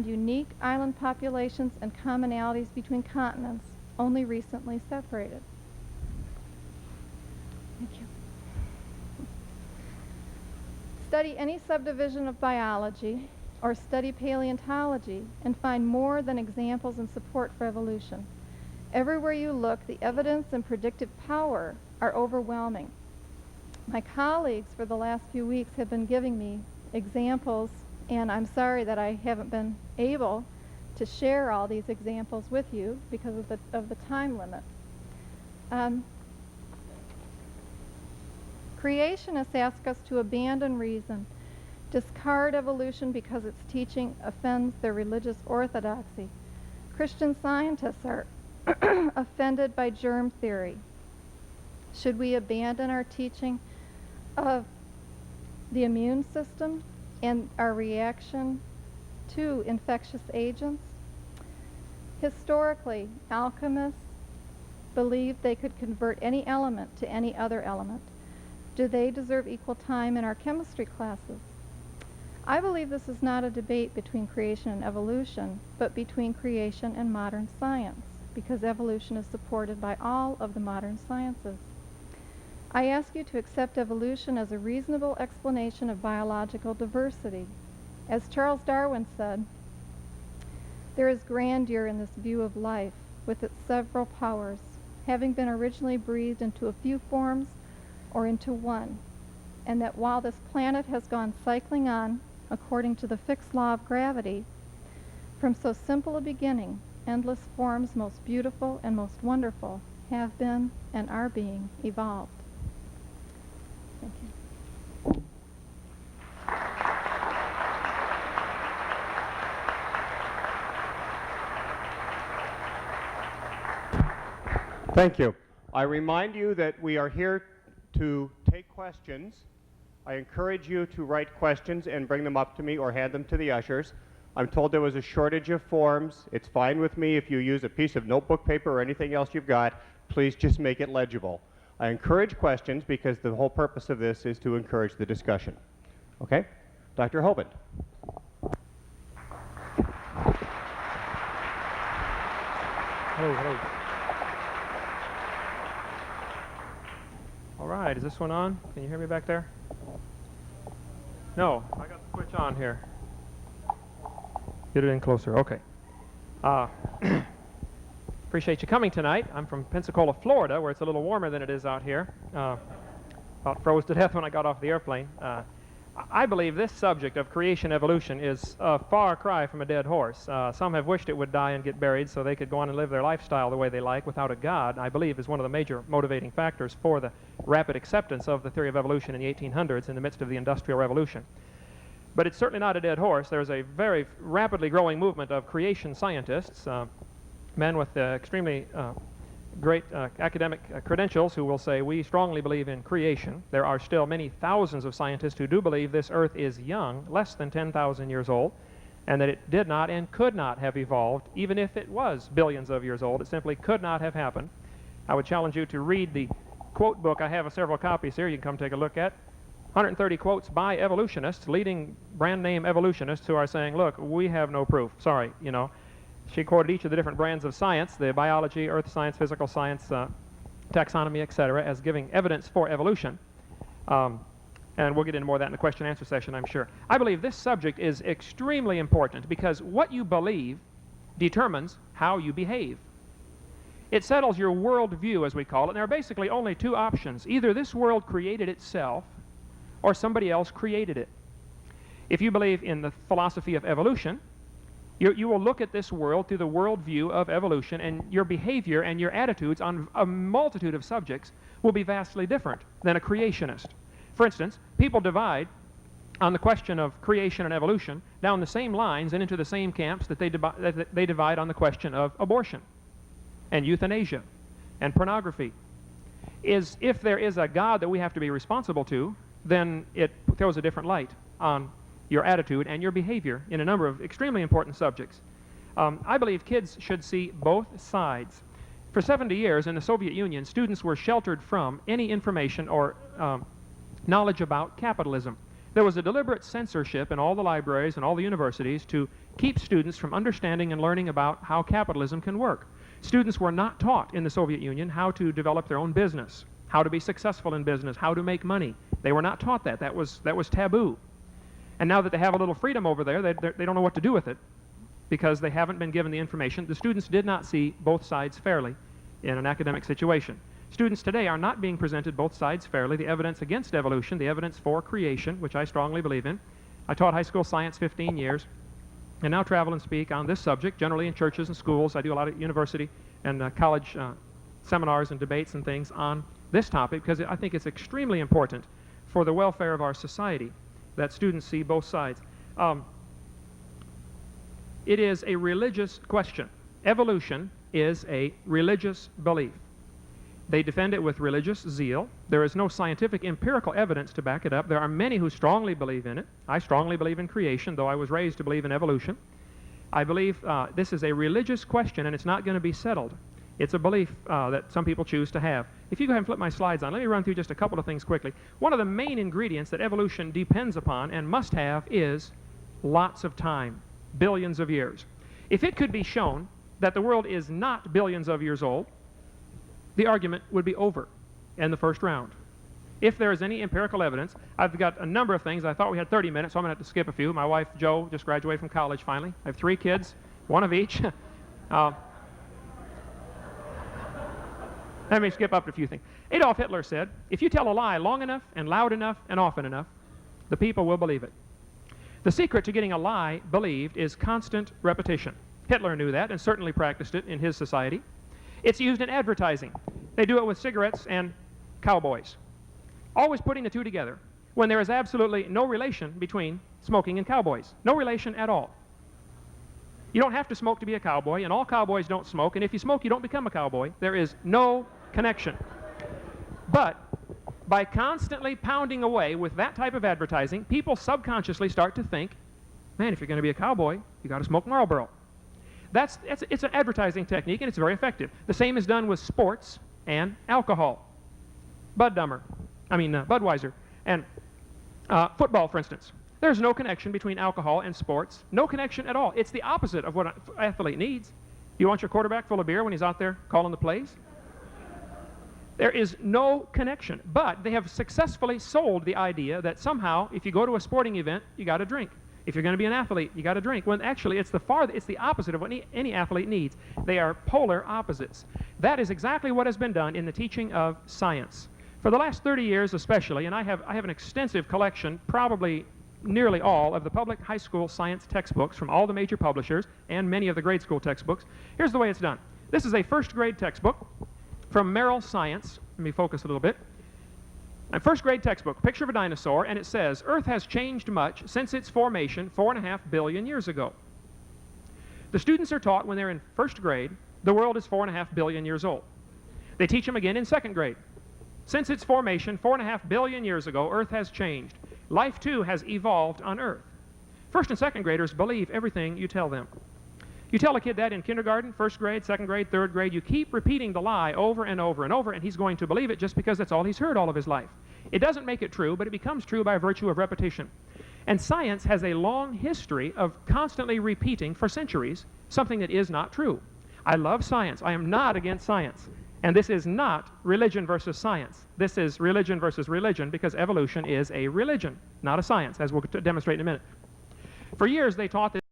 unique island populations and commonalities between continents only recently separated. Thank you. Study any subdivision of biology or study paleontology and find more than examples and support for evolution. Everywhere you look, the evidence and predictive power are overwhelming. My colleagues for the last few weeks have been giving me examples, and I'm sorry that I haven't been able to share all these examples with you because of the time limit. Creationists ask us to abandon reason, discard evolution because its teaching offends their religious orthodoxy. Christian scientists are offended by germ theory. Should we abandon our teaching of the immune system and our reaction to infectious agents? Historically, alchemists believed they could convert any element to any other element. Do they deserve equal time in our chemistry classes? I believe this is not a debate between creation and evolution, but between creation and modern science, because evolution is supported by all of the modern sciences. I ask you to accept evolution as a reasonable explanation of biological diversity. As Charles Darwin said, there is grandeur in this view of life, with its several powers, having been originally breathed into a few forms or into one, and that while this planet has gone cycling on according to the fixed law of gravity, from so simple a beginning, endless forms most beautiful and most wonderful have been and are being evolved. Thank you. Thank you. I remind you that we are here to take questions. I encourage you to write questions and bring them up to me or hand them to the ushers. I'm told there was a shortage of forms. It's fine with me if you use a piece of notebook paper or anything else you've got. Please just make it legible. I encourage questions because the whole purpose of this is to encourage the discussion. Okay? Dr. Hoban. Hello, hello. All right, is this one on? Can you hear me back there? No, I got the switch on here. Get it in closer, okay. Appreciate you coming tonight. I'm from Pensacola, Florida, where it's a little warmer than it is out here. About froze to death when I got off the airplane. I believe this subject of creation evolution is a far cry from a dead horse. Some have wished it would die and get buried so they could go on and live their lifestyle the way they like without a God. I believe is one of the major motivating factors for the rapid acceptance of the theory of evolution in the 1800s in the midst of the Industrial Revolution. But it's certainly not a dead horse. There's a very rapidly growing movement of creation scientists, men with extremely great academic credentials who will say, we strongly believe in creation. There are still many thousands of scientists who do believe this Earth is young, less than 10,000 years old, and that it did not and could not have evolved, even if it was billions of years old. It simply could not have happened. I would challenge you to read the quote book. I have several copies here you can come take a look at. 130 quotes by evolutionists, leading brand name evolutionists who are saying, look, we have no proof. Sorry, you know. She quoted each of the different brands of science, the biology, earth science, physical science, taxonomy, etc., as giving evidence for evolution. And we'll get into more of that in the question and answer session, I'm sure. I believe this subject is extremely important because what you believe determines how you behave. It settles your worldview, as we call it, and there are basically only two options. Either this world created itself or somebody else created it. If you believe in the philosophy of evolution, you will look at this world through the worldview of evolution, and your behavior and your attitudes on a multitude of subjects will be vastly different than a creationist. For instance, people divide on the question of creation and evolution down the same lines and into the same camps that they divide on the question of abortion and euthanasia and pornography. If there is a God that we have to be responsible to, then it throws a different light on your attitude and your behavior in a number of extremely important subjects. I believe kids should see both sides. For 70 years in the Soviet Union, students were sheltered from any information or knowledge about capitalism. There was a deliberate censorship in all the libraries and all the universities to keep students from understanding and learning about how capitalism can work. Students were not taught in the Soviet Union how to develop their own business, how to be successful in business, how to make money. They were not taught that. That was taboo. And now that they have a little freedom over there, they don't know what to do with it because they haven't been given the information. The students did not see both sides fairly in an academic situation. Students today are not being presented both sides fairly, the evidence against evolution, the evidence for creation, which I strongly believe in. I taught high school science 15 years and now travel and speak on this subject, generally in churches and schools. I do a lot of university and college seminars and debates and things on this topic because I think it's extremely important for the welfare of our society that students see both sides. It is a religious question. Evolution is a religious belief. They defend it with religious zeal. There is no scientific empirical evidence to back it up. There are many who strongly believe in it. I strongly believe in creation, though I was raised to believe in evolution. I believe this is a religious question, and it's not going to be settled. It's a belief that some people choose to have. If you go ahead and flip my slides on, let me run through just a couple of things quickly. One of the main ingredients that evolution depends upon and must have is lots of time, billions of years. If it could be shown that the world is not billions of years old, the argument would be over in the first round. If there is any empirical evidence, I've got a number of things. I thought we had 30 minutes, so I'm going to have to skip a few. My wife, Jo, just graduated from college finally. I have 3 kids, one of each. Let me skip up a few things. Adolf Hitler said, if you tell a lie long enough and loud enough and often enough, the people will believe it. The secret to getting a lie believed is constant repetition. Hitler knew that and certainly practiced it in his society. It's used in advertising. They do it with cigarettes and cowboys. Always putting the two together when there is absolutely no relation between smoking and cowboys. No relation at all. You don't have to smoke to be a cowboy, and all cowboys don't smoke, and if you smoke, you don't become a cowboy. There is no connection. But by constantly pounding away with that type of advertising, people subconsciously start to think, man, if you're going to be a cowboy, you got to smoke Marlboro. It's an advertising technique, and it's very effective. The same is done with sports and alcohol. Budweiser, and football, for instance. There's no connection between alcohol and sports. No connection at all. It's the opposite of what an athlete needs. You want your quarterback full of beer when he's out there calling the plays? There is no connection. But they have successfully sold the idea that somehow, if you go to a sporting event, you got to drink. If you're going to be an athlete, you got to drink. When actually, it's the opposite of what any athlete needs. They are polar opposites. That is exactly what has been done in the teaching of science. For the last 30 years especially, and I have an extensive collection, probably nearly all of the public high school science textbooks from all the major publishers and many of the grade school textbooks. Here's the way it's done. This is a first grade textbook from Merrill Science. Let me focus a little bit. A first grade textbook, picture of a dinosaur, and it says, Earth has changed much since its formation 4.5 billion years ago. The students are taught when they're in first grade, the world is 4.5 billion years old. They teach them again in second grade. Since its formation 4.5 billion years ago, Earth has changed. Life, too, has evolved on Earth. First and second graders believe everything you tell them. You tell a kid that in kindergarten, first grade, second grade, third grade, you keep repeating the lie over and over and over, and he's going to believe it just because that's all he's heard all of his life. It doesn't make it true, but it becomes true by virtue of repetition. And science has a long history of constantly repeating for centuries something that is not true. I love science. I am not against science. And this is not religion versus science. This is religion versus religion because evolution is a religion, not a science, as we'll demonstrate in a minute. For years, they taught that